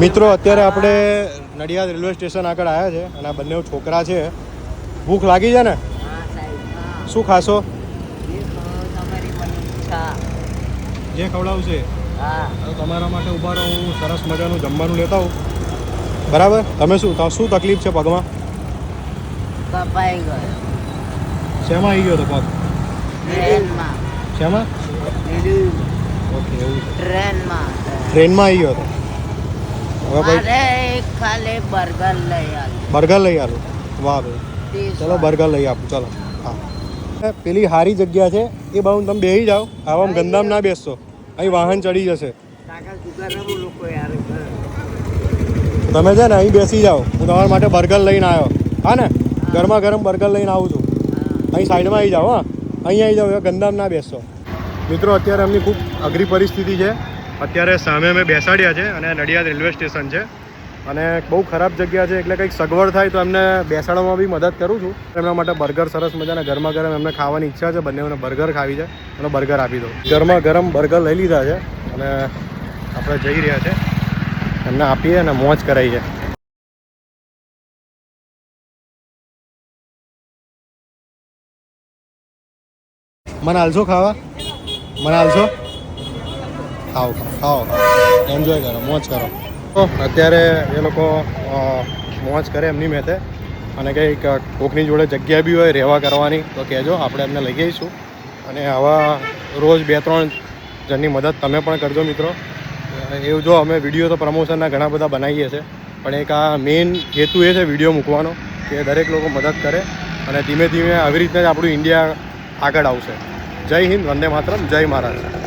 મિત્રો અત્યારે આપણે નડિયાદ રેલવે સ્ટેશન આગળ આવ્યા છે અને આ બંને છોકરા છે. ભૂખ લાગી છે ને? શું ખાશો? જે ખવડાવશે તમારા માટે ઉભા રહો. હું સરસ મજાનું જમવાનું લેતા આવું. બરાબર. તમે શું તકલીફ છે પગમાં? કપાઈ ગયો. શેમાં આવી ગયો તો પગ? ટ્રેનમાં. શેમાં? ઓકે, એવું છે. ટ્રેનમાં આવી ગયો તો. હવે ભાઈ ખાલી બર્ગર લઈ આલો. બર્ગર લઈ આલો. વાહ ભાઈ, ચલો બર્ગર લઈ આપું. ચલો. હા, પેલી સારી જગ્યા છે એ બાજુ તમે બેસી જાઓ. આવામાં ગંદામ ના બેસશો, અહીં વાહન ચડી જશે. તમે છે ને અહીં બેસી જાઓ. હું તમારા માટે બર્ગર લઈને આવ્યો. હા ને, ગરમા ગરમ બર્ગર લઈને આવું છું. અહીં સાઈડમાં આવી જાઓ. હા, અહીં આવી જાઓ. ગંદામ ના બેસશો. મિત્રો અત્યારે એમની ખૂબ અઘરી પરિસ્થિતિ છે. અત્યારે સામે અમે બેસાડ્યા છે અને નડિયાદ રેલવે સ્ટેશન છે અને બહુ ખરાબ જગ્યા છે, એટલે કંઈક સગવડ થાય તો એમને બેસાડવામાં બી મદદ કરું છું. એમના માટે બર્ગર સરસ મજાના ગરમા ગરમ એમને ખાવાની ઈચ્છા છે. બંનેઓને બર્ગર ખાવી છે અને બર્ગર આપી દો. ગરમા ગરમ બર્ગર લઈ લીધા છે અને આપણે જઈ રહ્યા છે. એમને આપીએ અને મોજ કરાવી છે. મને હાલશો ખાવા? મને હાલશો? ખાઓ ખાઓ, એન્જોય કરો, મોજ કરો. તો અત્યારે એ લોકો મોજ કરે એમની મેથે અને કંઈક કોકની જોડે જગ્યા બી હોય રહેવા કરવાની તો કહેજો, આપણે એમને લઈ જઈશું. અને આવા રોજ 2-3 જણની મદદ તમે પણ કરજો મિત્રો. એવું જો અમે વિડીયો તો પ્રમોશનના ઘણા બધા બનાવીએ છીએ, પણ એક આ મેઇન હેતુ એ છે વિડીયો મૂકવાનો કે દરેક લોકો મદદ કરે અને ધીમે ધીમે આવી રીતના જ આપણું ઇન્ડિયા આગળ આવશે. જય હિન્દ, વંદે માતરમ, જય મહારાજ.